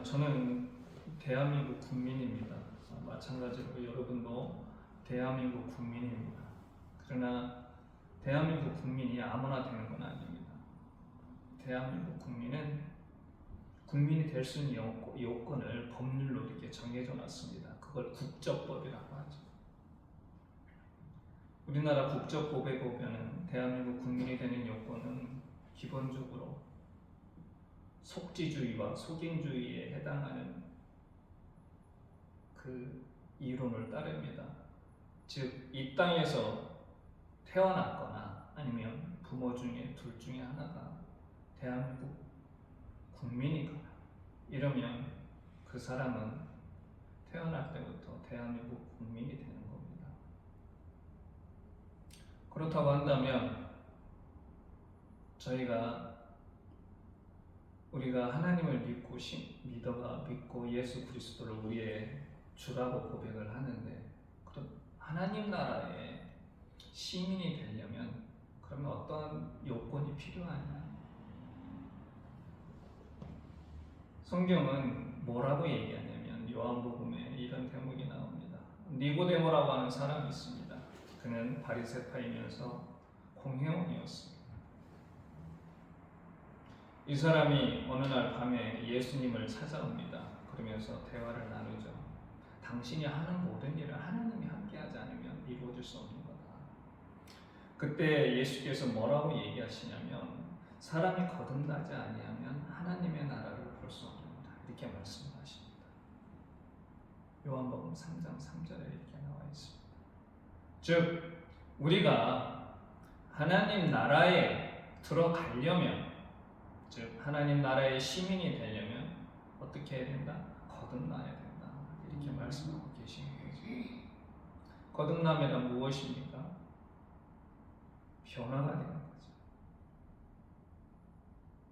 저는 대한민국 국민입니다. 마찬가지로 여러분도 대한민국 국민입니다. 그러나 대한민국 국민이 아무나 되는 건 아닙니다. 대한민국 국민은 국민이 될 수 있는 요건을 법률로 이렇게 정해져 놨습니다. 그걸 국적법이라고 하죠. 우리나라 국적법에 보면 대한민국 국민이 되는 요건은 기본적으로 속지주의와 속인주의에 해당하는 그 이론을 따릅니다. 즉, 이 땅에서 태어났거나 아니면 부모 중에 둘 중에 하나가 대한민국 국민이거나 이러면 그 사람은 태어날 때부터 대한민국 국민이 되는 겁니다. 그렇다고 한다면 우리가 하나님을 믿고 예수 그리스도를 우리의 주라고 고백을 하는데, 그럼 하나님 나라의 시민이 되려면 그러면 어떤 요건이 필요하냐? 성경은 뭐라고 얘기하냐면 요한복음에 이런 대목이 나옵니다. 니고데모라고 하는 사람이 있습니다. 그는 바리새파이면서 공회원이었습니다. 이 사람이 어느 날 밤에 예수님을 찾아옵니다. 그러면서 대화를 나누죠. 당신이 하는 모든 일을 하나님이 함께하지 않으면 이루어질 수 없는 거다. 그때 예수께서 뭐라고 얘기하시냐면 사람이 거듭나지 아니하면 하나님의 나라를 볼 수 없습니다. 이렇게 말씀하십니다. 요한복음 3장 3절에 이렇게 나와 있습니다. 즉 우리가 하나님 나라에 들어가려면, 즉 하나님 나라의 시민이 되려면 어떻게 해야 된다? 거듭나야 된다. 이렇게 말씀하고 계시는 거죠. 거듭나면 무엇입니까? 변화가 되는 거죠.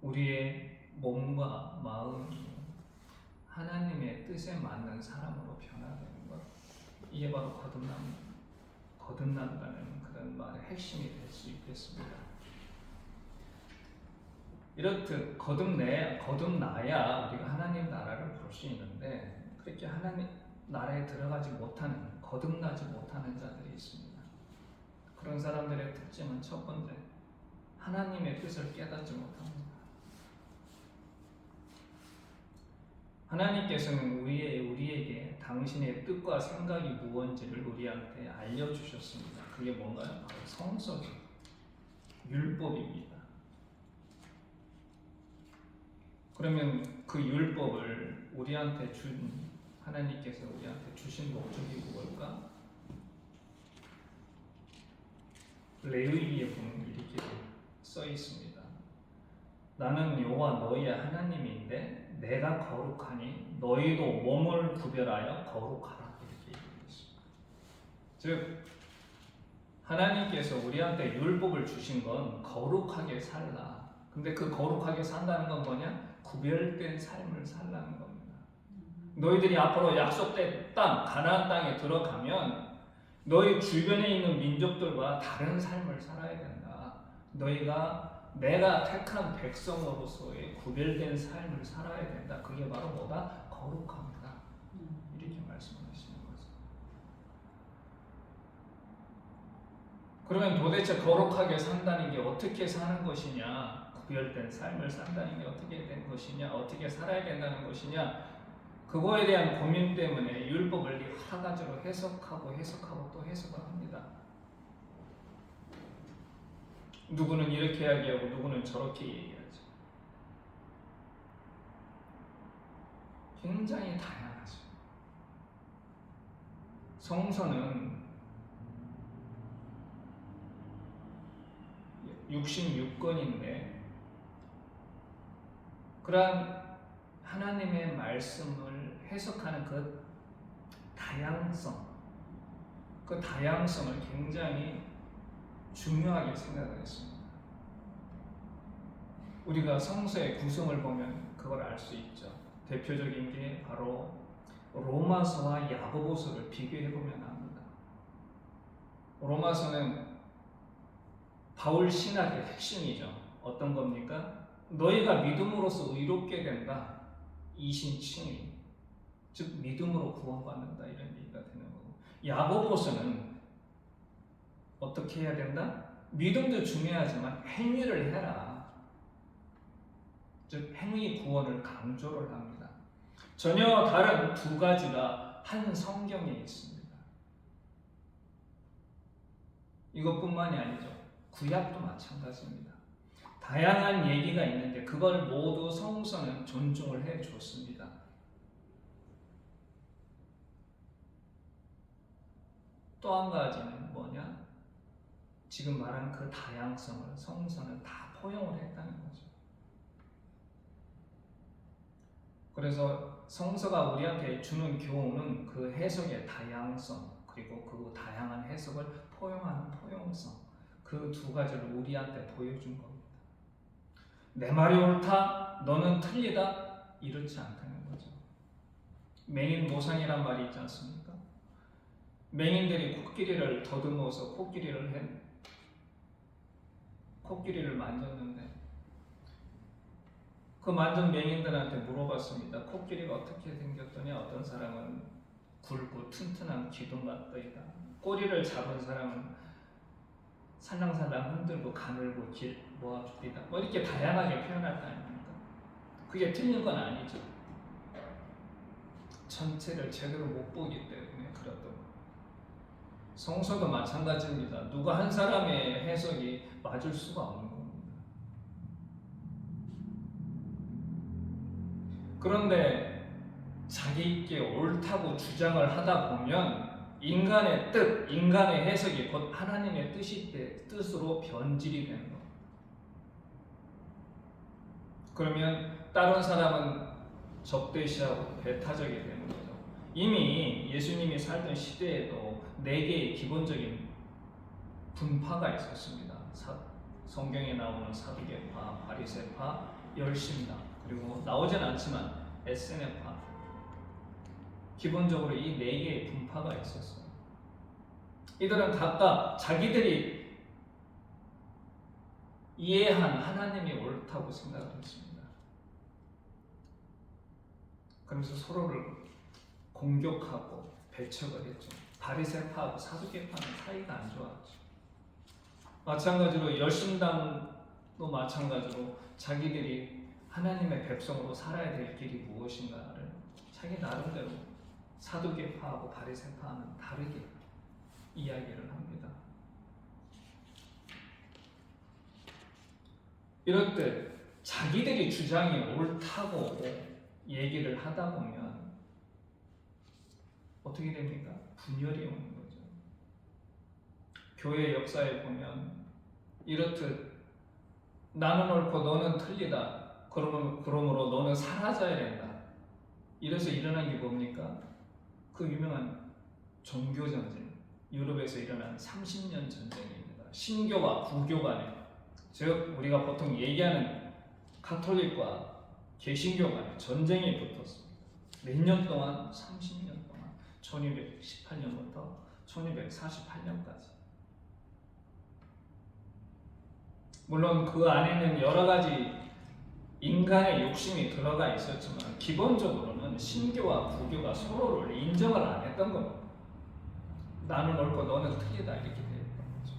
우리의 몸과 마음이 하나님의 뜻에 맞는 사람으로 변화되는 것, 이게 바로 거듭난다는 그런 말의 핵심이 될 수 있겠습니다. 이렇듯 거듭나야 우리가 하나님 나라를 볼 수 있는데, 그렇게 하나님 나라에 들어가지 못하는, 거듭나지 못하는 자들이 있습니다. 그런 사람들의 특징은 첫 번째, 하나님의 뜻을 깨닫지 못합니다. 하나님께서는 우리에게 당신의 뜻과 생각이 무엇인지를 우리한테 알려주셨습니다. 그게 뭔가요? 바로 성서죠. 율법입니다. 그러면 그 율법을 하나님께서 우리한테 주신 목적이 뭘까? 레위기에 보면 이렇게 써 있습니다. 나는 여호와 너희의 하나님인데 내가 거룩하니 너희도 몸을 구별하여 거룩하라. 이렇게 얘기하고 있습니다. 즉 하나님께서 우리한테 율법을 주신 건 거룩하게 살라. 근데 그 거룩하게 산다는 건 뭐냐? 구별된 삶을 살라는 겁니다. 너희들이 앞으로 약속된 땅, 가나안 땅에 들어가면 너희 주변에 있는 민족들과 다른 삶을 살아야 된다. 내가 택한 백성으로서의 구별된 삶을 살아야 된다. 그게 바로 뭐다? 거룩합니다. 이렇게 말씀하시는 거죠. 그러면 도대체 거룩하게 산다는 게 어떻게 사는 것이냐? 구별된 삶을 산다는 게 어떻게 된 것이냐? 어떻게 살아야 된다는 것이냐? 그거에 대한 고민 때문에 율법을 여러 가지로 해석하고 또 해석을 합니다. 누구는 이렇게 이야기하고 누구는 저렇게 얘기하죠. 굉장히 다양하죠. 성서는 66권인데 그러한 하나님의 말씀을 해석하는 그 다양성을 굉장히 중요하게 생각을 했습니다. 우리가 성서의 구성을 보면 그걸 알 수 있죠. 대표적인 게 바로 로마서와 야고보서를 비교해 보면 압니다. 로마서는 바울 신학의 핵심이죠. 어떤 겁니까? 너희가 믿음으로써 의롭게 된다. 이신칭의, 즉 믿음으로 구원받는다 이런 얘기가 되는 거고, 야고보서는 어떻게 해야 된다? 믿음도 중요하지만 행위를 해라. 즉 행위 구원을 강조를 합니다. 전혀 다른 두 가지가 한 성경에 있습니다. 이것뿐만이 아니죠. 구약도 마찬가지입니다. 다양한 얘기가 있는데 그걸 모두 성서는 존중을 해 줬습니다. 또 한 가지는 뭐냐? 지금 말한 그 다양성을 성서는 다 포용을 했다는 거죠. 그래서 성서가 우리한테 주는 교훈은 그 해석의 다양성, 그리고 그 다양한 해석을 포용하는 포용성, 그 두 가지를 우리한테 보여준 겁니다. 내 말이 옳다, 너는 틀리다, 이렇지 않다는 거죠. 맹인 모상이란 말이 있지 않습니까? 맹인들이 코끼리를 더듬어서 코끼리를 만졌는데 그 만든 맹인들한테 물어봤습니다. 코끼리가 어떻게 생겼더니 어떤 사람은 굵고 튼튼한 기둥 같더이다. 꼬리를 잡은 사람은 살랑살랑 흔들고 가늘고 모아줍니다. 뭐 이렇게 다양하게 표현할 거 아닙니까? 그게 틀린 건 아니죠. 전체를 제대로 못 보기 때문에 그렇던 거예요. 성서도 마찬가지입니다. 누가 한 사람의 해석이 맞을 수가 없는 겁니다. 그런데 자기께 옳다고 주장을 하다 보면 인간의 뜻, 인간의 해석이 곧 하나님의 뜻으로 변질이 되는 겁니다. 그러면 다른 사람은 적대시하고 배타적이 되는 거죠. 이미 예수님이 살던 시대에도 4개의 기본적인 분파가 있었습니다. 성경에 나오는 사두개파, 바리새파, 열심당, 그리고 나오진 않지만 에세네파. 기본적으로 이 4개의 분파가 있었어요. 이들은 각각 자기들이 이해한 하나님이 옳다고 생각을 했습니다. 그러면서 서로를 공격하고 배척을 했죠. 바리새파하고 사두개파는 사이가 안 좋았죠. 마찬가지로 열심당도 마찬가지로 자기들이 하나님의 백성으로 살아야 될 길이 무엇인가를 자기 나름대로 사두개파하고 바리새파는 다르게 이야기를 합니다. 이럴 때 자기들이 주장이 옳다고 얘기를 하다 보면 어떻게 됩니까? 분열이 오는 거죠. 교회 역사에 보면 이렇듯 나는 옳고 너는 틀리다. 그러므로 너는 사라져야 된다. 이래서 일어난 게 뭡니까? 그 유명한 종교전쟁, 유럽에서 일어난 30년 전쟁입니다. 신교와 부교 간에, 즉 우리가 보통 얘기하는 가톨릭과 개신교 간에 전쟁이 붙었습니다. 몇 년 동안? 30년 동안. 1218년부터 1248년까지. 물론 그 안에는 여러 가지 인간의 욕심이 들어가 있었지만 기본적으로는 신교와 부교가 서로를 인정을 안 했던 겁니다. 나는 옳고 너는 틀리다 이렇게 되었던 거죠.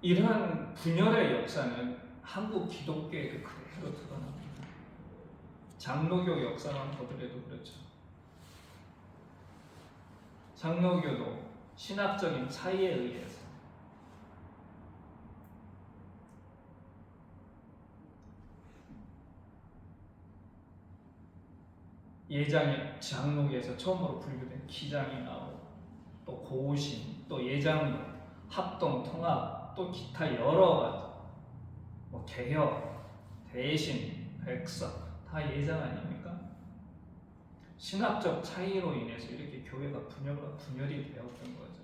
이러한 분열의 역사는 한국 기독교에도 그대로 드러납니다. 장로교 역사만 보더라도 그렇죠. 장로교도 신학적인 차이에 의해서 예장의 장로교에서 처음으로 분류된 기장이 나오고 또 고우신, 또 예장로, 합동, 통합, 또 기타 여러 가지 개혁, 대신, 백석 다 예장 아닙니까? 신학적 차이로 인해서 이렇게 교회가 분열이 되었던 거죠.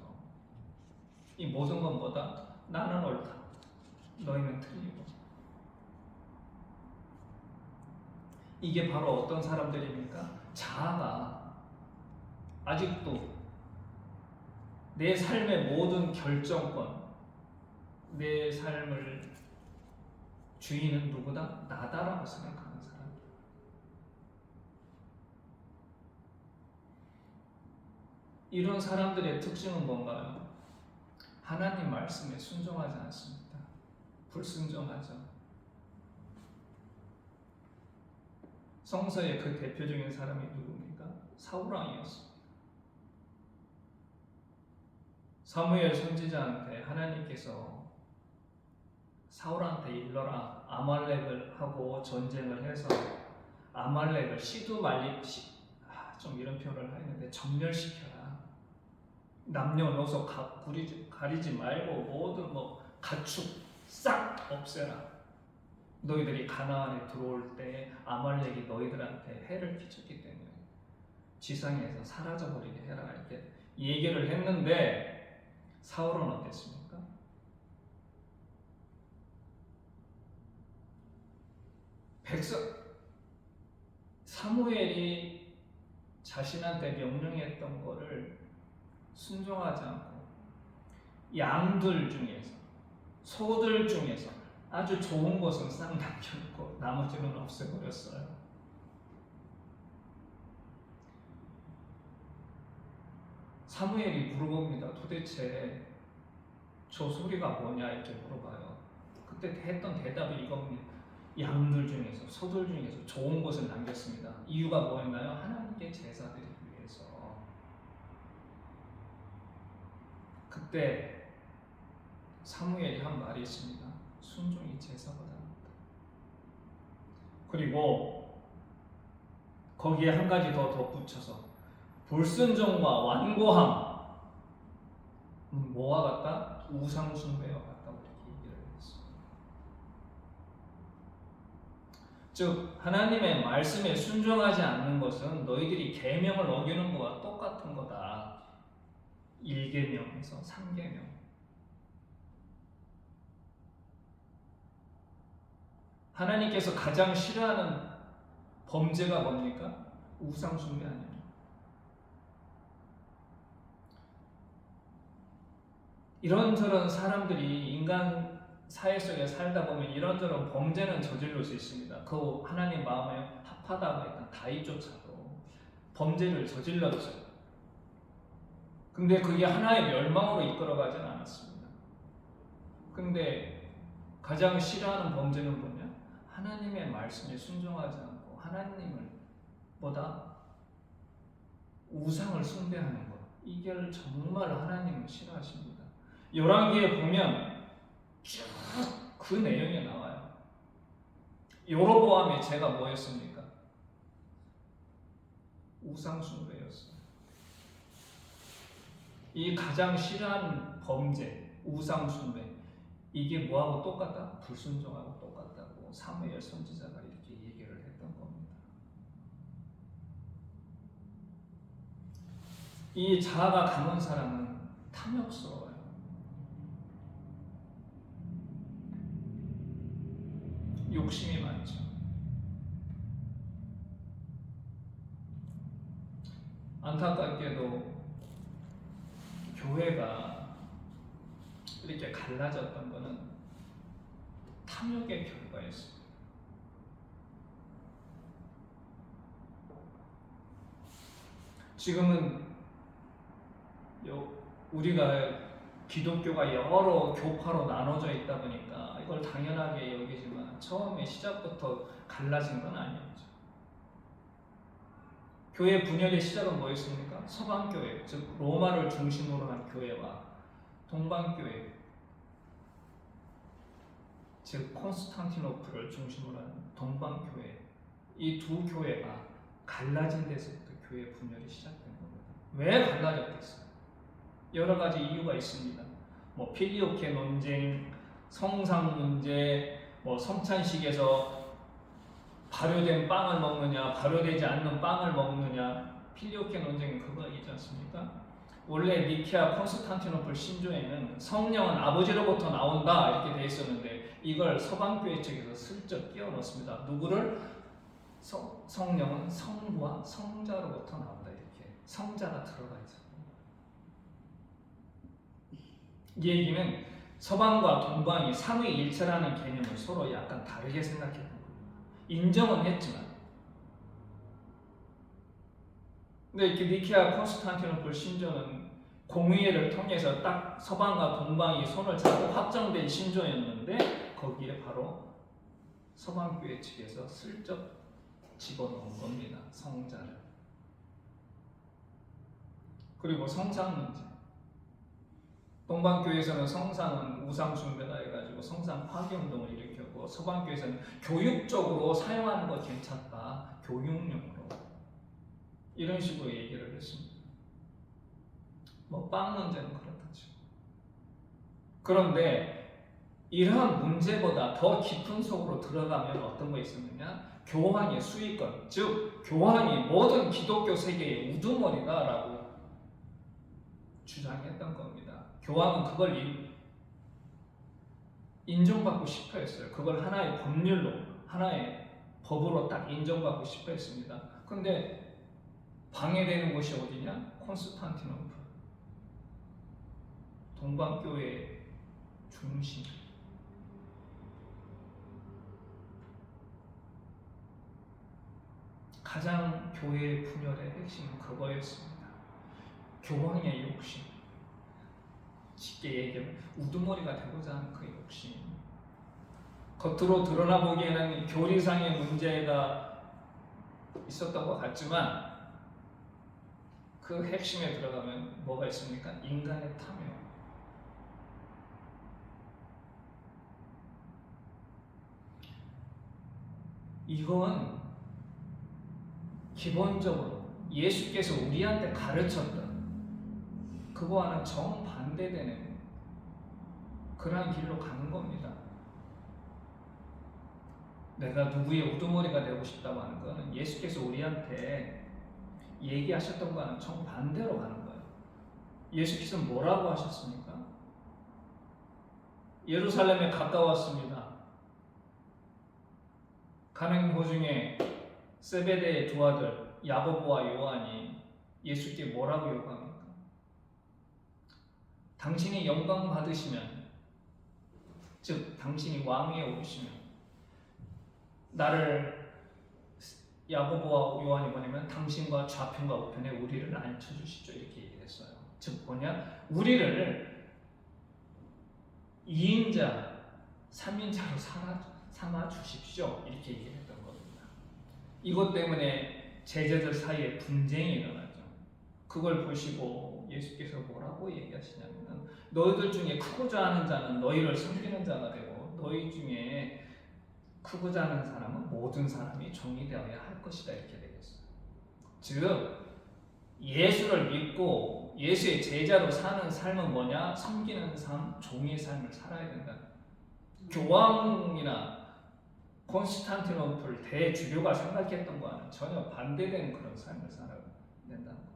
이 모든 것보다 나는 옳다, 너희는 틀리고. 이게 바로 어떤 사람들입니까? 자아가 아직도 내 삶의 모든 결정권, 내 삶을 주인은 누구다? 나다라고 생각하는 사람. 이런 사람들의 특징은 뭔가요? 하나님 말씀에 순종하지 않습니다. 불순종하죠. 성서의 그 대표적인 사람이 누굽니까? 사울왕이었습니다. 사무엘 선지자한테 하나님께서 사울한테 일러라, 아말렉을 하고 전쟁을 해서 아말렉을 좀 이런 표현을 하는데 정멸시켜라. 남녀노소 가리지 말고 모든 가축 싹 없애라. 너희들이 가나안에 들어올 때 아말렉이 너희들한테 해를 끼쳤기 때문에 지상에서 사라져버리게 해라. 이렇게 얘기를 했는데 사울은 어땠습니까? 사무엘이 자신한테 명령했던 거를 순종하지 않고 양들 중에서, 소들 중에서 아주 좋은 것은 싹 남겨놓고 나머지는 없애버렸어요. 사무엘이 물어봅니다. 도대체 저 소리가 뭐냐 이렇게 물어봐요. 그때 했던 대답이 이겁니다. 양들 중에서, 소들 중에서 좋은 것을 남겼습니다. 이유가 뭐였나요? 하나님께 제사 드리기 위해서. 그때 사무엘이 한 말이 있습니다. 순종이 제사보다 낫다. 그리고 거기에 한 가지 더 덧붙여서 불순종과 완고함 뭐와 같다? 우상 숭배와 같다고 이렇게 얘기를 했어요. 즉 하나님의 말씀에 순종하지 않는 것은 너희들이 계명을 어기는 것과 똑같은 거다. 1계명에서 3계명. 하나님께서 가장 싫어하는 범죄가 뭡니까? 우상 숭배 아닙니까? 이런저런 사람들이 인간 사회 속에 살다 보면 이런저런 범죄는 저질러 수 있습니다. 그 하나님 마음에 합하다고 했던 다윗조차도 범죄를 저질렀죠. 근데 그게 하나의 멸망으로 이끌어가지는 않았습니다. 근데 가장 싫어하는 범죄는 뭐냐? 하나님의 말씀에 순종하지 않고 하나님을 보다 우상을 숭배하는 것. 이걸 정말 하나님은 싫어하십니다. 열왕기에 보면 쭉 그 내용이 나와요. 여로보암의 죄가 뭐였습니까? 우상 숭배였어요. 이 가장 싫어하는 범죄, 우상 숭배. 이게 뭐하고 똑같다? 불순종하고 똑같다고 사무엘 선지자가 이렇게 얘기를 했던 겁니다. 이 자아가 강한 사람은 탐욕스러워요. 욕심이 많죠. 안타깝게도 교회가 이렇게 갈라졌던 것은 탐욕의 결과였습니다. 지금은 우리가 기독교가 여러 교파로 나눠져 있다 보니까 이걸 당연하게 여기지만 처음에 시작부터 갈라진 건 아니었죠. 교회 분열의 시작은 뭐였습니까? 서방교회, 즉 로마를 중심으로 한 교회와 동방교회, 즉 콘스탄티노플을 중심으로 한 동방교회, 이 두 교회가 갈라진 데서부터 교회 분열이 시작된 겁니다. 왜 갈라졌겠어요? 여러 가지 이유가 있습니다. 필리오케 논쟁, 성상 문제, 성찬식에서 발효된 빵을 먹느냐, 발효되지 않는 빵을 먹느냐. 필리오케 논쟁은 그거이지 않습니까? 원래 니케아 콘스탄티노플 신조에는 성령은 아버지로부터 나온다 이렇게 돼 있었는데 이걸 서방교회 측에서 슬쩍 끼워 넣습니다. 누구를? 성령은 성부와 성자로부터 나온다 이렇게 성자가 들어가 있어요. 이 얘기는 서방과 동방이 삼위일체라는 개념을 서로 약간 다르게 생각했던 거예요. 인정은 했지만. 근데 이렇게 니케아 콘스탄티노플 신조는 공의회를 통해서 딱 서방과 동방이 손을 잡고 확정된 신조였는데 거기에 바로 서방교회 측에서 슬쩍 집어넣은 겁니다. 성자를. 그리고 성상 문제. 동방교회에서는 성상은 우상 숭배다 해가지고 성상 파괴 운동을 일으켰고, 서방교회에서는 교육적으로 사용하는 거 괜찮다, 교육용으로 이런 식으로 얘기를 했습니다. 뭐 빵 문제는 그렇다죠. 그런데 이러한 문제보다 더 깊은 속으로 들어가면 어떤 거 있었느냐? 교황의 수익권, 즉 교황이 모든 기독교 세계의 우두머리다라고 주장했던 겁니다. 교황은 그걸 인정받고 싶어 했어요. 그걸 하나의 법률로, 하나의 법으로 딱 인정받고 싶어 했습니다. 근데 방해되는 곳이 어디냐? 콘스탄티노플. 동방교회의 중심. 가장 교회의 분열의 핵심은 그거였습니다. 교황의 욕심. 쉽게 얘기하면 우두머리가 되고자 하는 그 욕심. 겉으로 드러나 보기에는 교리상의 문제가 있었던 것 같지만 그 핵심에 들어가면 뭐가 있습니까? 인간의 탐욕. 이건 기본적으로 예수께서 우리한테 가르쳤던 그거와는 정반대되는 그러한 길로 가는 겁니다. 내가 누구의 우두머리가 되고 싶다고 하는 것은 예수께서 우리한테 얘기하셨던 거와는 정반대로 가는 거예요. 예수께서는 뭐라고 하셨습니까? 예루살렘에 가까웠습니다. 가는 도중에 세베대의 두 아들 야고보와 요한이 예수께 뭐라고 요구합니까? 당신이 영광 받으시면, 즉 당신이 왕위에 오르시면 나를, 야고보와 요한이 뭐냐면 당신과 좌편과 우편에 우리를 앉혀주시죠 이렇게 얘기했어요. 즉 뭐냐? 우리를 2인자, 3인자로 삼아 주십시오 이렇게 얘기했던 겁니다. 이것 때문에 제자들 사이에 분쟁이 일어나죠. 그걸 보시고 예수께서 뭐라고 얘기하시냐면, 너희들 중에 크고자 하는 자는 너희를 섬기는 자가 되고 너희 중에 크고자 하는 사람은 모든 사람이 종이 되어야 할 것이다 이렇게 되겠어요. 즉 예수를 믿고 예수의 제자로 사는 삶은 뭐냐? 섬기는 삶, 종의 삶을 살아야 된다. 교황이나 콘스탄티노플 대주교가 생각했던 거와는 전혀 반대되는 그런 삶을 살아야 된다는 겁니다.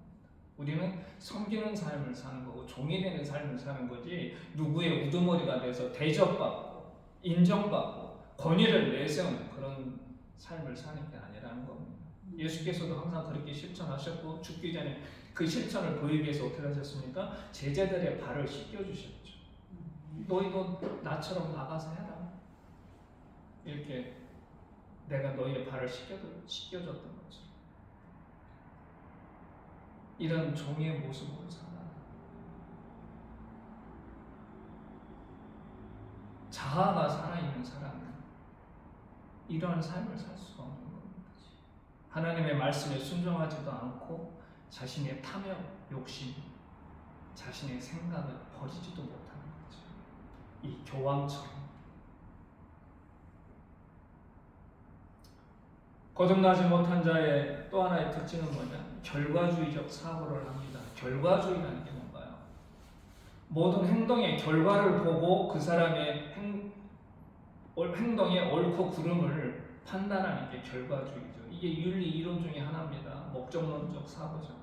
우리는 섬기는 삶을 사는 거고 종이 되는 삶을 사는 거지, 누구의 우두머리가 돼서 대접받고 인정받고 권위를 내세우는 그런 삶을 사는 게 아니라는 겁니다. 예수께서도 항상 그렇게 실천하셨고 죽기 전에 그 실천을 보이기 위해서 어떻게 하셨습니까? 제자들의 발을 씻겨주셨죠. 너희도 나처럼 나가서 해라. 이렇게 내가 너희의 발을 씻겨줬던 거죠. 이런 종의 모습으로 살아. 자아가 살아있는 사람은 이러한 삶을 살 수가 없는 겁니다. 하나님의 말씀에 순종하지도 않고 자신의 탐욕, 욕심, 자신의 생각을 버리지도 못하는 거죠. 이 교황처럼. 거듭나지 못한 자의 또 하나의 특징은 뭐냐? 결과주의적 사고를 합니다. 결과주의라는 게 뭔가요? 모든 행동의 결과를 보고 그 사람의 행동의 옳고 그름을 판단하는 게 결과주의죠. 이게 윤리 이론 중에 하나입니다. 목적론적 사고죠.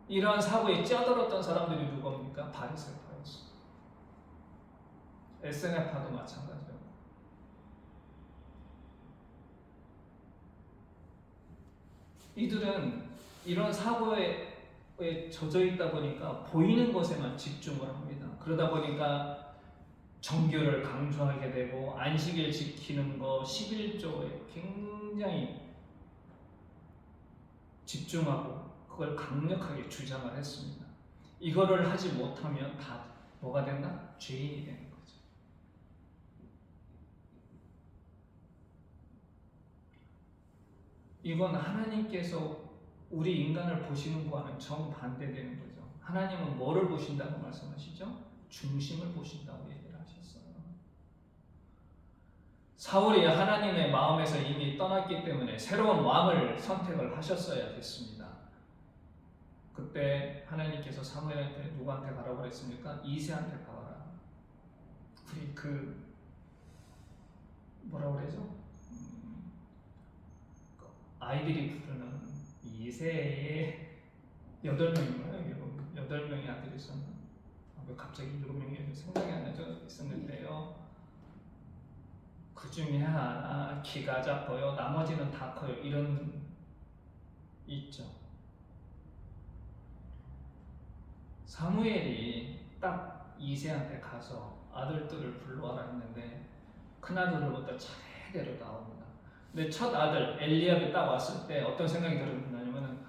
이러한 사고에 쩌들었던 사람들이 누굽니까? 바리새파였어. SNF파도 마찬가지죠. 이들은 이런 사고에 젖어 있다 보니까 보이는 것에만 집중을 합니다. 그러다 보니까 정교를 강조하게 되고 안식일 지키는 거 11조에 굉장히 집중하고 그걸 강력하게 주장을 했습니다. 이거를 하지 못하면 다 뭐가 된다? 죄인이 되는 거죠. 이건 하나님께서 우리 인간을 보시는 거와는 정반대되는 거죠. 하나님은 뭐를 보신다고 말씀하시죠? 중심을 보신다고 얘기를 하셨어요. 사울이 하나님의 마음에서 이미 떠났기 때문에 새로운 왕을 선택을 하셨어야 됐습니다. 그때 하나님께서 사무엘한테 누구한테 가라고 그랬습니까? 이새한테 가라. 우리 뭐라고 그러죠? 아이들이 부르는 이새의 8명인가요? 8명의 아들이 있었나? 왜 갑자기 7명이 생각이 안 나죠? 있었는데요. 그 중에 하나 키가 작고요. 나머지는 다 커요. 이런 있죠. 사무엘이 딱 이새한테 가서 아들들을 불러와라 했는데 큰아들로부터 차례대로 나옵니다. 근데 첫 아들 엘리압이 딱 왔을 때 어떤 생각이 들었냐면은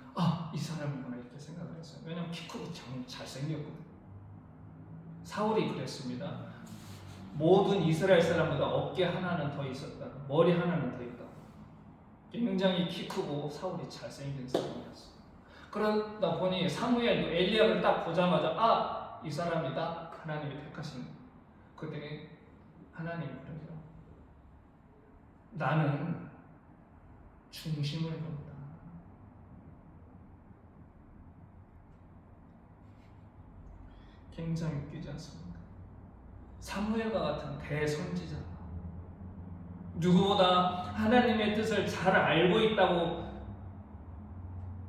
이 사람이구나 이렇게 생각을 했어요. 왜냐면 키 크고 잘생겼거든요. 사울이 그랬습니다. 모든 이스라엘 사람보다 어깨 하나는 더 있었다. 머리 하나는 더 있다. 굉장히 키 크고 사울이 잘생긴 사람이었어요. 그러다 보니 사무엘도 엘리압을 딱 보자마자 이 사람이다. 하나님이 택하신. 그때 하나님이 그러죠. 나는 중심을 본다. 굉장히 웃기지 않습니까? 사무엘과 같은 대선지자, 누구보다 하나님의 뜻을 잘 알고 있다고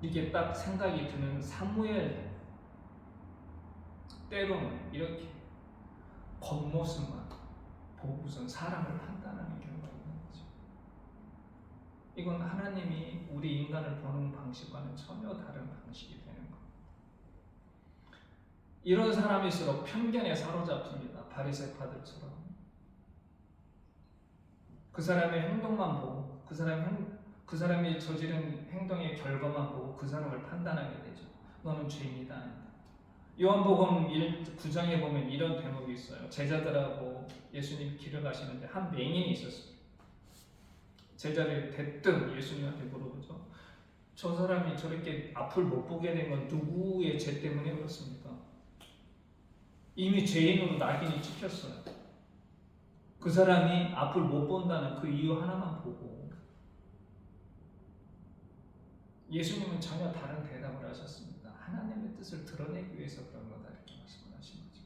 이게 딱 생각이 드는 사무엘, 때로는 이렇게 겉모습만 보고선 사람을 판단하는 경우가 있는 거죠. 이건 하나님이 우리 인간을 보는 방식과는 전혀 다른 방식이 되는 거예요. 이런 사람일수록 편견에 사로잡힙니다. 바리새파들처럼. 그 사람의 행동만 보고 그 사람이 저지른 행동의 결과만 보고 그 사람을 판단하게 되죠. 너는 죄인이다. 요한복음 9장에 보면 이런 대목이 있어요. 제자들하고 예수님 길을 가시는데 한 맹인이 있었어요. 제자들이 대뜸 예수님한테 물어보죠. 저 사람이 저렇게 앞을 못 보게 된 건 누구의 죄 때문에 그렇습니까? 이미 죄인으로 낙인이 찍혔어요. 그 사람이 앞을 못 본다는 그 이유 하나만 보고 예수님은 전혀 다른 대답을 하셨습니다. 하나님의 뜻을 드러내기 위해서 그런 거다 이렇게 말씀을 하신 거죠.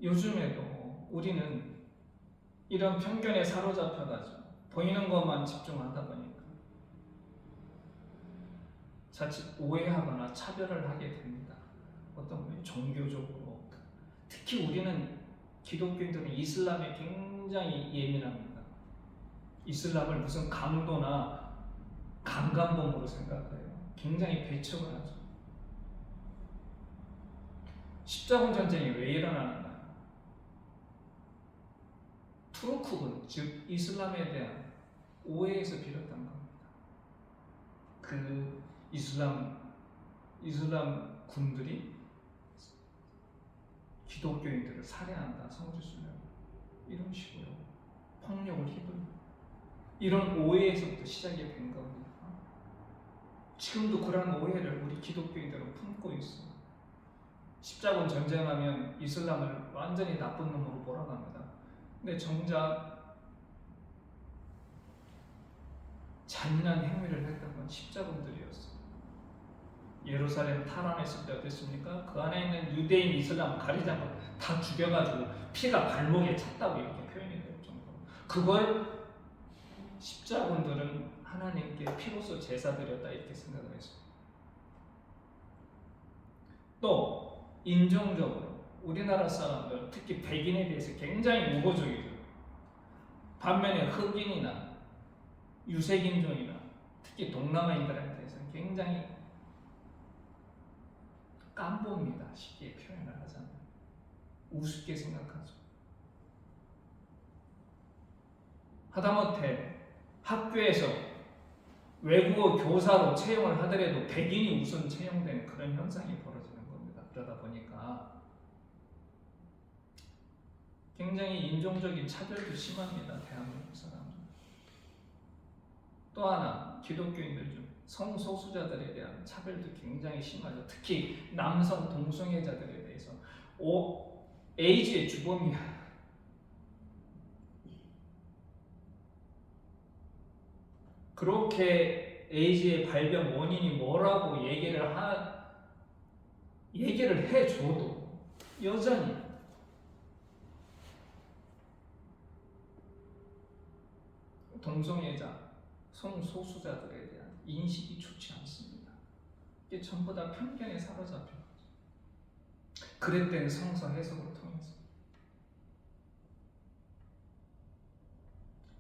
요즘에도 우리는 이런 편견에 사로잡혀가지고 보이는 것만 집중하다 보니까 자칫 오해하거나 차별을 하게 됩니다. 어떤 거예요? 종교적으로. 특히 우리는 기독교인들은 이슬람에 굉장히 예민합니다. 이슬람을 무슨 강도나 강간범으로 생각해요. 굉장히 배척을 하죠. 십자군 전쟁이 왜 일어나는가? 투르크군, 즉 이슬람에 대한 오해에서 비롯한 겁니다. 그 이슬람 군들이 기독교인들을 살해한다, 성지순례 이런 식으로 폭력을 휘둘러 이런 오해에서부터 시작이 된 겁니다. 지금도 그런 오해를 우리 기독교인들은 품고 있어요. 십자군 전쟁하면 이슬람을 완전히 나쁜 놈으로 몰아갑니다. 근데 정작 잔인한 행위를 했던 건 십자군들이었어요. 예루살렘 탈환했을 때 어땠습니까? 그 안에 있는 유대인, 이슬람 가리지 않고 다 죽여가지고 피가 발목에 찼다고 이렇게 표현이 될 정도로 그걸 십자군들은 하나님께 피로써 제사 드렸다 이렇게 생각을 했어요. 또 인종적으로 우리나라 사람들 특히 백인에 대해서 굉장히 우호적이죠. 반면에 흑인이나 유색인종이나 특히 동남아인들한테서는 굉장히 깜봅니다. 쉽게 표현을 하자면 우습게 생각하죠. 하다못해 학교에서 외국어 교사로 채용을 하더라도 백인이 우선 채용되는 그런 현상이 벌어지는 겁니다. 그러다 보니까 굉장히 인종적인 차별도 심합니다. 대한민국 사람은. 또 하나 기독교인들 중 성소수자들에 대한 차별도 굉장히 심하죠. 특히 남성 동성애자들에 대해서 에이즈의 주범이야. 그렇게 에이즈의 발병 원인이 뭐라고 얘기를 해줘도 여전히 동성애자, 성소수자들에 대한 인식이 좋지 않습니다. 이게 전부 다 편견에 사로잡힌 거죠. 그랬던 성서 해석을 통해서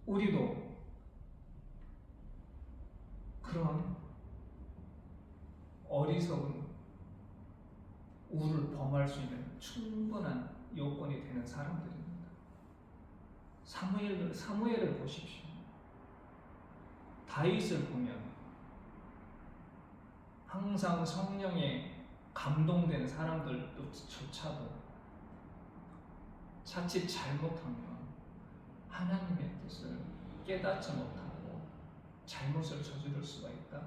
우리도 그런 어리석은 우를 범할 수 있는 충분한 요건이 되는 사람들입니다. 사무엘을 보십시오. 다윗을 보면 항상 성령에 감동된 사람들조차도 자칫 잘못하면 하나님의 뜻을 깨닫지 못하고 잘못을 저지를 수가 있다.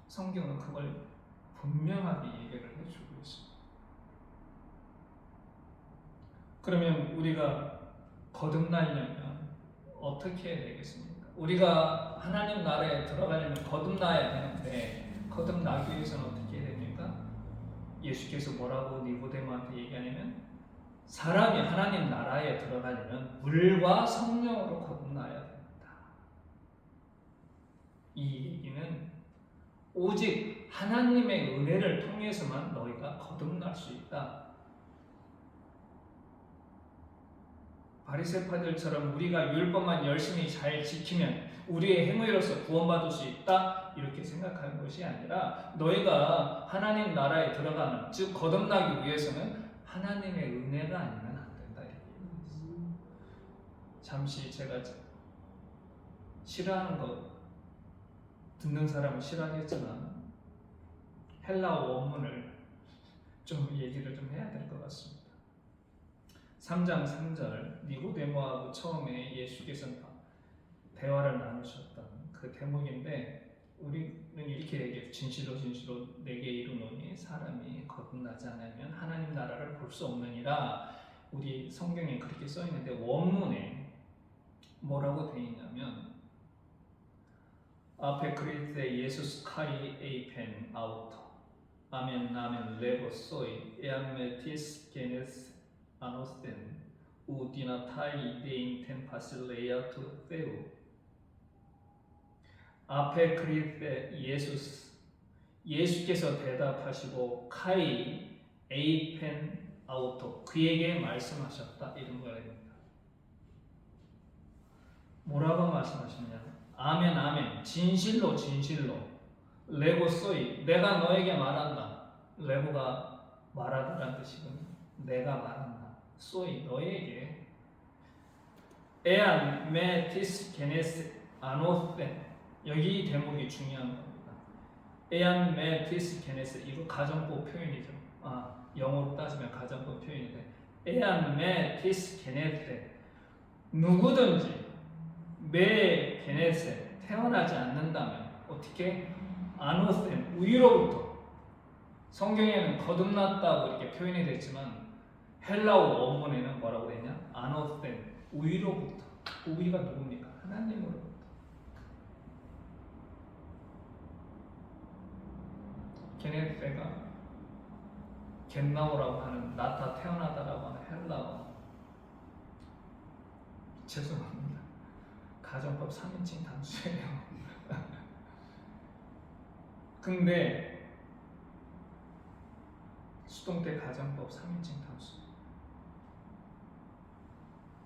성경은 그걸 분명하게 얘기를 해주고 있습니다. 그러면 우리가 거듭나려면 어떻게 해야 되겠습니까? 우리가 하나님 나라에 들어가려면 거듭나야 되는데 거듭나기 위해서는 어떻게 해야 됩니까? 예수께서 뭐라고 니고데모한테 얘기하냐면 사람이 하나님 나라에 들어가려면 물과 성령으로 거듭나야 된다. 이 얘기는 오직 하나님의 은혜를 통해서만 너희가 거듭날 수 있다. 바리새파들처럼 우리가 율법만 열심히 잘 지키면 우리의 행위로서 구원받을 수 있다 이렇게 생각하는 것이 아니라 너희가 하나님 나라에 들어가는 즉 거듭나기 위해서는 하나님의 은혜가 아니면 안 된다 이렇게 얘기했어요. 잠시 제가 싫어하는 것 듣는 사람은 싫어하겠지만 헬라어 원문을 좀 얘기를 좀 해야 될 것 같습니다. 3장 3절 니고데모하고 처음에 예수께서 대화를 나누셨던 그 대목인데 우리는 이렇게 얘기해요. 진실로 진실로 내게 이르노니 사람이 거듭나지 않으면 하나님 나라를 볼 수 없느니라. 우리 성경에 그렇게 써 있는데 원문에 뭐라고 되어 있냐면 앞에 그리스에 예수스 카이 에이펜 아우터 아멘 나멘 레고 소이 에암메티스 게네스 아노스텐 우디나타이 데인텐 바실레이아 투 페우 앞에 그리스에 예수께서 대답하시고 카이 에이펜 아우토 그에게 말씀하셨다 이런 거입니다. 뭐라고 말씀하셨냐? 아멘 아멘 진실로 진실로 레고 소이 내가 너에게 말한다. 레고가 말하다라는 뜻이거든요. 내가 말한다. 소이 너에게 에안 메티스 게네스 아노센 여기 대목이 중요한 겁니다. 에안 메티스 게네스 이거 가정법 표현이죠. 영어로 따지면 가정법 표현인데 에안 메티스 게네스 누구든지 매 게네세 태어나지 않는다면 어떻게 아노센 위로부터 성경에는 거듭났다고 이렇게 표현이 됐지만 헬라어 원문에는 뭐라고 되냐? 아노센 위로부터 위가 누굽니까? 하나님으로부터 게네세가 겟나오라고 하는 나타 태어나다라고 하는 헬라어 죄송합니다. 가정법 3인칭 단수예요. 근데 수동태 가정법 3인칭 단수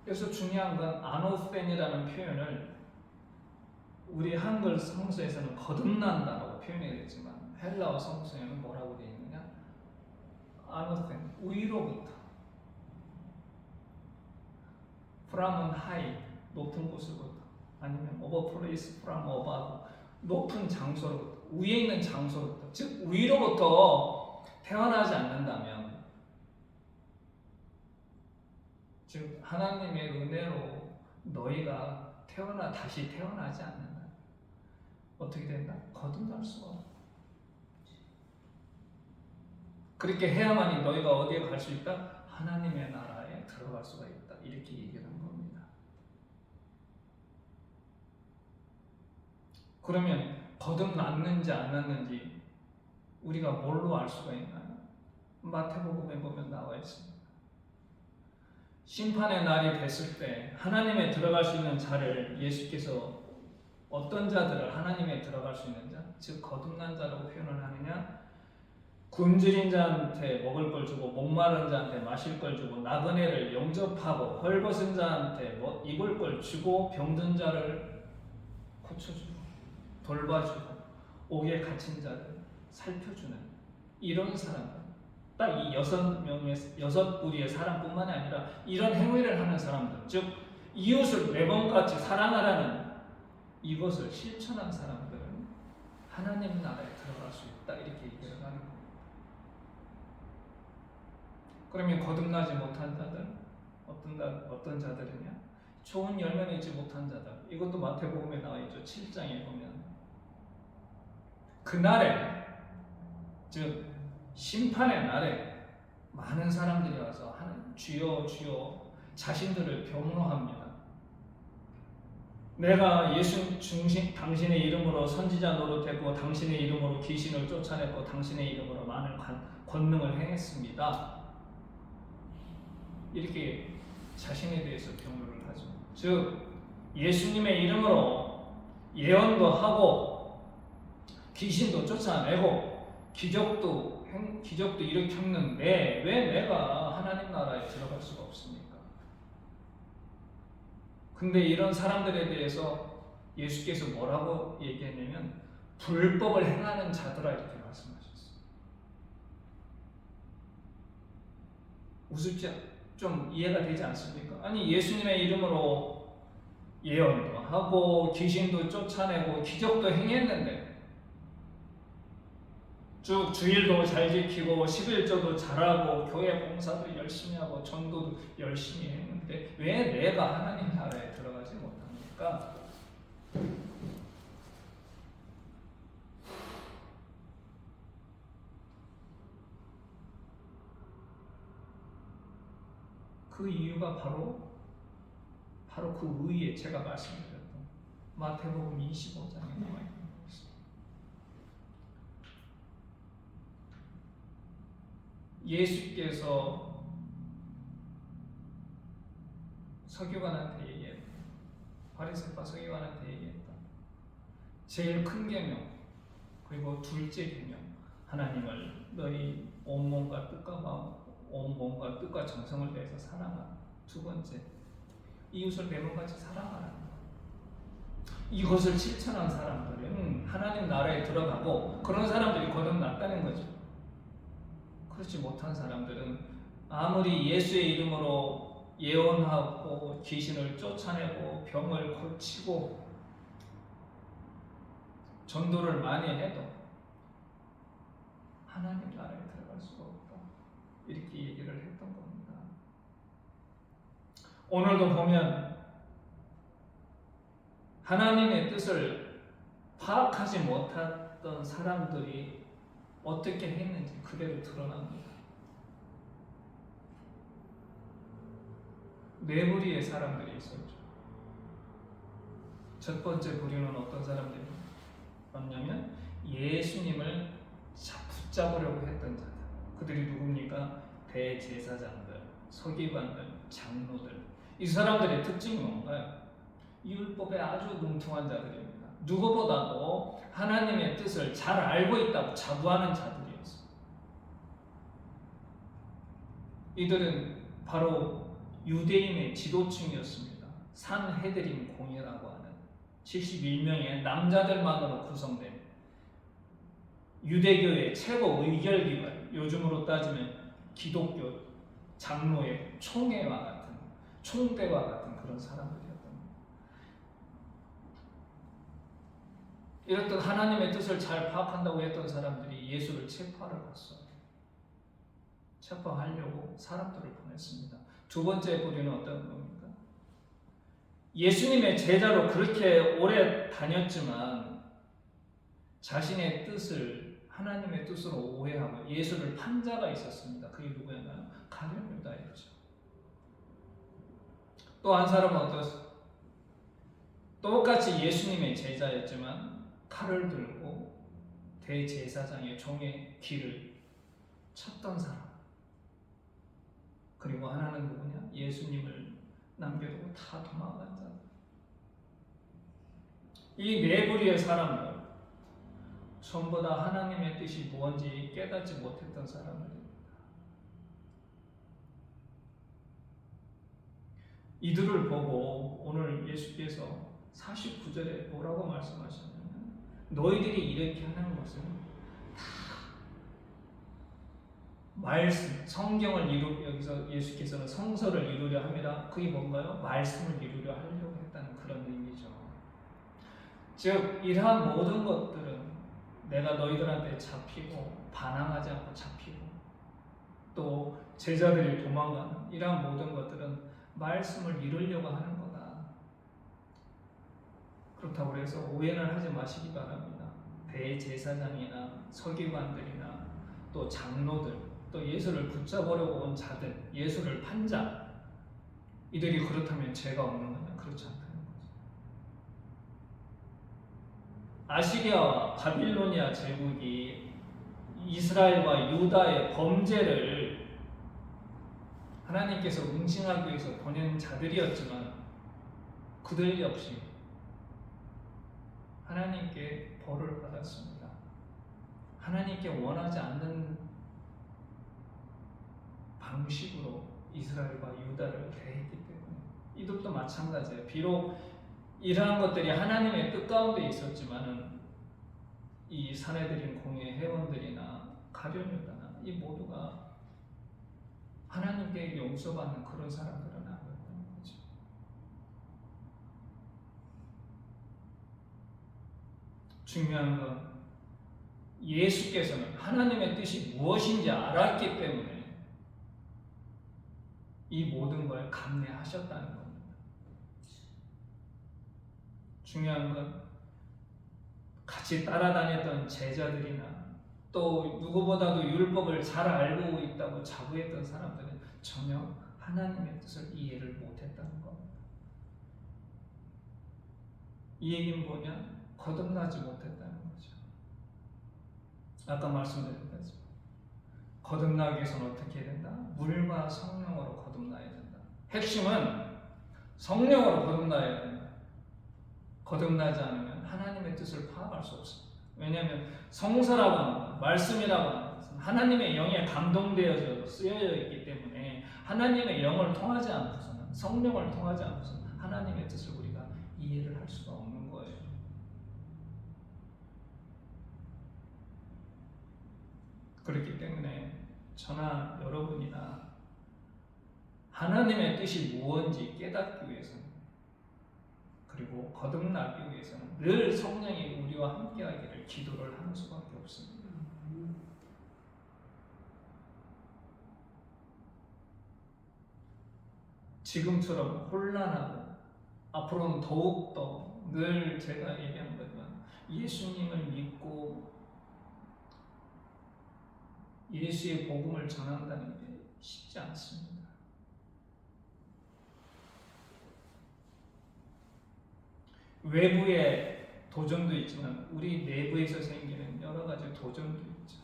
그래서 중요한 건 아노센이라는 표현을 우리 한글 성서에서는 거듭난다라고 표현이 됐지만 헬라어 성서에는 뭐라고 되어 있느냐? 아노센, 위로부터. from은 high, 높은 곳으로부터. 아니면 over place, from above, 높은 장소로부터, 위에 있는 장소로부터. 즉 위로부터 태어나지 않는다면, 즉 하나님의 은혜로 너희가 다시 태어나지 않는다. 어떻게 된다? 거듭날 수가 없다. 그렇게 해야만이 너희가 어디에 갈 수 있다? 하나님의 나라에 들어갈 수가 있다. 이렇게 얘기를 한 겁니다. 그러면 거듭났는지 안 났는지 우리가 뭘로 알 수가 있나요? 마태복음에 보면 나와 있습니다. 심판의 날이 됐을 때 하나님에 들어갈 수 있는 자를 예수께서 어떤 자들을 하나님에 들어갈 수 있는 자, 즉 거듭난 자라고 표현을 하느냐? 굶주린 자한테 먹을 걸 주고 목마른 자한테 마실 걸 주고 나그네를 영접하고 헐벗은 자한테 입을 걸 주고 병든 자를 고쳐주고 돌봐주고 옥에 갇힌 자를 살펴주는 이런 사람들, 딱 이 6무리의 사람뿐만이 아니라 이런 행위를 하는 사람들, 즉 이웃을 매번같이 사랑하라는 이것을 실천한 사람들은 하나님 나라에 들어갈 수 있다. 이렇게 얘기를 하는 겁니다. 그러면 거듭나지 못한 자들, 어떤 자들이냐? 좋은 열매를 맺지 못한 자들. 이것도 마태복음에 나와 있죠. 7장에 보면 그날에, 즉 심판의 날에 많은 사람들이 와서 하는 주여 주여 자신들을 변호합니다. 내가 당신의 이름으로 선지자 노릇했고 당신의 이름으로 귀신을 쫓아냈고 당신의 이름으로 많은 권능을 행했습니다. 이렇게 자신에 대해서 변호를 하죠. 즉 예수님의 이름으로 예언도 하고 귀신도 쫓아내고 기적도 일으켰는데 왜 내가 하나님 나라에 들어갈 수가 없습니까? 근데 이런 사람들에 대해서 예수께서 뭐라고 얘기했냐면 불법을 행하는 자들아 이렇게 말씀하셨어요. 우습지 좀 이해가 되지 않습니까? 아니 예수님의 이름으로 예언도 하고 귀신도 쫓아내고 기적도 행했는데 쭉 주일도 잘 지키고 11조도 잘하고 교회 봉사도 열심히 하고 전도도 열심히 했는데 왜 내가 하나님 나라에 들어가지 못합니까? 그 이유가 바로 그 위에 제가 말씀드렸던 마태복음 25장에 나와 있는 것입니다. 예수께서 서기관한테 얘기했다. 바리새파 서기관한테 얘기했다. 제일 큰 계명 그리고 둘째 계명, 하나님을 너희 온 몸과 뜻과 마음, 온 몸과 뜻과 정성을 다해서 사랑하라. 두 번째, 이웃을 내 몸같이 사랑하라. 이것을 실천한 사람들은 하나님 나라에 들어가고 그런 사람들이 거듭났다는 거죠. 그렇지 못한 사람들은 아무리 예수의 이름으로 예언하고 귀신을 쫓아내고 병을 고치고 전도를 많이 해도 하나님 나라에 들어갈 수가 없다. 이렇게 얘기를 했던 겁니다. 오늘도 보면 하나님의 뜻을 파악하지 못했던 사람들이 어떻게 했는지 그대로 드러납니다. 네 무리의 사람들이 있었죠. 첫 번째 부류는 어떤 사람들이었냐면 예수님을 붙잡으려고 했던 자들. 그들이 누굽니까? 대제사장들, 서기관들, 장로들. 이 사람들의 특징이 뭔가요? 율법에 아주 능통한 자들입니다. 누구보다도 하나님의 뜻을 잘 알고 있다고 자부하는 자들이었어요. 이들은 바로 유대인의 지도층이었습니다. 산헤드린 공회라고 하는 71명의 남자들만으로 구성된 유대교의 최고 의결기관, 요즘으로 따지면 기독교 장로의 총회와 같은, 총대와 같은 그런 사람들이었던 겁니다. 이렇듯 하나님의 뜻을 잘 파악한다고 했던 사람들이 예수를 체포하러 갔어요. 체포하려고 사람들을 보냈습니다. 두 번째 부류는 어떤 겁니까? 예수님의 제자로 그렇게 오래 다녔지만 자신의 뜻을 하나님의 뜻으로 오해하고 예수를 판 자가 있었습니다. 그게 누구였나요? 가룟 유다였죠. 또 한 사람은 어떠했어요? 똑같이 예수님의 제자였지만 칼을 들고 대제사장의 종의 귀를 쳤던 사람. 그리고 하나는 누구냐? 예수님을 남겨두고 다 도망간 자. 이 네 부류의 사람들 전부 다 하나님의 뜻이 무엇인지 깨닫지 못했던 사람들입니다. 이들을 보고 오늘 예수께서 49절에 뭐라고 말씀하셨냐면 너희들이 이렇게 하는 것은 다 말씀, 성경을 여기서 예수께서는 성서를 이루려 함이라. 그게 뭔가요? 말씀을 이루려 하려고 했다는 그런 의미죠. 즉 이러한 모든 것들은 내가 너희들한테 잡히고 반항하지 않고 잡히고 또 제자들이 도망가는 이러한 모든 것들은 말씀을 이루려고 하는 거다. 그렇다고 해서 오해는 하지 마시기 바랍니다. 대제사장이나 서기관들이나 또 장로들 또 예수를 붙잡으려고 온 자들, 예수를 판 자, 이들이 그렇다면 죄가 없는 거냐? 그렇지 않다는 거죠. 아시리아와 바빌로니아 제국이 이스라엘과 유다의 범죄를 하나님께서 응징하기 위해서 보낸 자들이었지만 그들 역시 하나님께 벌을 받았습니다. 하나님께 원하지 않는 방식으로 이스라엘과 유다를 대했기 때문에 이들도 마찬가지예요. 비록 이러한 것들이 하나님의 뜻 가운데 있었지만은 이 산헤드린 공회 회원들이나 가룟 유다나 이 모두가 하나님께 용서받는 그런 사람들은 아니었던 거죠. 중요한 건 예수께서는 하나님의 뜻이 무엇인지 알았기 때문에 이 모든 걸 감내하셨다는 겁니다. 중요한 건 같이 따라다녔던 제자들이나 또 누구보다도 율법을 잘 알고 있다고 자부했던 사람들은 전혀 하나님의 뜻을 이해를 못했다는 겁니다. 이 얘기는 뭐냐? 거듭나지 못했다는 거죠. 아까 말씀드렸다죠. 거듭나기 위해서는 어떻게 해야 된다? 물과 성령으로 거듭나야 된다. 핵심은 성령으로 거듭나야 된다. 거듭나지 않으면 하나님의 뜻을 파악할 수 없습니다. 왜냐하면 성서라고 하는 것, 말씀이라고 하는 것은 하나님의 영에 감동되어져 쓰여져 있기 때문에 하나님의 영을 통하지 않고서는, 성령을 통하지 않고서는 하나님의 뜻을 우리가 이해를 할 수가 없는 거예요. 그렇기 때문에 저나 여러분이나 하나님의 뜻이 무엇인지 깨닫기 위해서는, 그리고 거듭나기 위해서는 늘 성령이 우리와 함께하기를 기도를 하는 수밖에 없습니다. 지금처럼 혼란하고 앞으로는 더욱더 늘 제가 얘기하는 거지만 예수님을 믿고 예수의 복음을 전한다는 게 쉽지 않습니다. 외부의 도전도 있지만 우리 내부에서 생기는 여러 가지 도전도 있죠.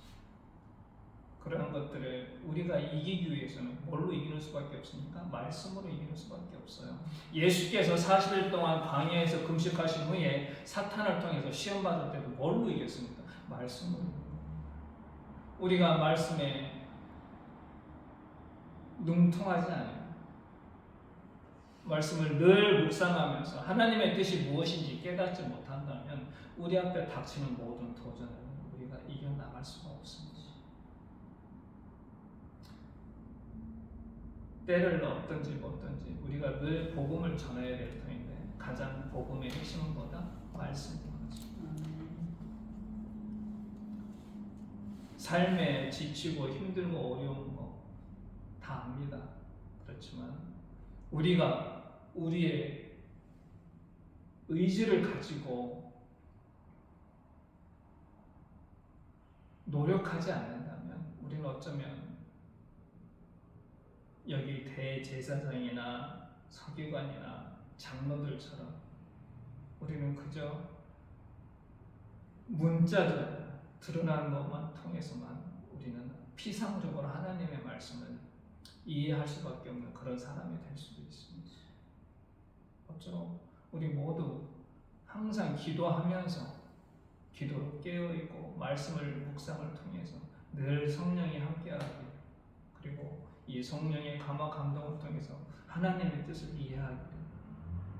그러한 것들을 우리가 이기기 위해서는 뭘로 이기는 수밖에 없습니까? 말씀으로 이기는 수밖에 없어요. 예수께서 40일 동안 광야에서 금식하신 후에 사탄을 통해서 시험받을 때도 뭘로 이겼습니까? 말씀으로. 우리가 말씀에 능통하지 않아요. 말씀을 늘 묵상하면서 하나님의 뜻이 무엇인지 깨닫지 못한다면 우리 앞에 닥치는 모든 도전을 우리가 이겨나갈 수가 없습니다. 때를 얻든지 못든지 우리가 늘 복음을 전해야 될 터인데 가장 복음의 핵심은 뭐다? 말씀인 거죠. 삶에 지치고 힘들고 어려운 거 다 압니다. 그렇지만 우리가 우리의 의지를 가지고 노력하지 않는다면 우리는 어쩌면 여기 대제사장이나 서기관이나 장로들처럼 우리는 그저 문자적으로 드러나는 것만 통해서만 우리는 피상적으로 하나님의 말씀을 이해할 수밖에 없는 그런 사람이 될 수도 있습니다. 어쩌면 우리 모두 항상 기도하면서 기도로 깨어있고 말씀을 묵상을 통해서 늘 성령이 함께하길, 그리고 이 성령의 감화 감동을 통해서 하나님의 뜻을 이해하기를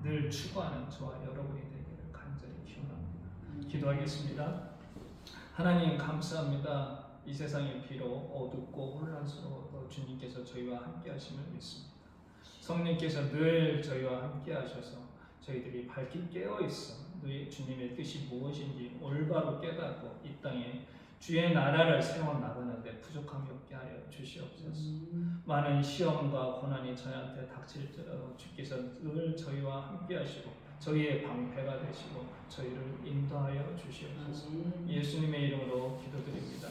늘 추구하는 저와 여러분이 되기를 간절히 기원합니다. 기도하겠습니다. 하나님 감사합니다. 이 세상이 비록 어둡고 혼란스러워도 주님께서 저희와 함께 하심을 믿습니다. 성령께서 늘 저희와 함께 하셔서 저희들이 밝게 깨어있어 너희 주님의 뜻이 무엇인지 올바로 깨닫고 이 땅에 주의 나라를 세워나가는데 부족함이 없게 하여 주시옵소서. 많은 시험과 고난이 저희한테 닥칠지라도 주께서 늘 저희와 함께 하시고 저희의 방패가 되시고 저희를 인도하여 주시옵소서. 예수님의 이름으로 기도드립니다.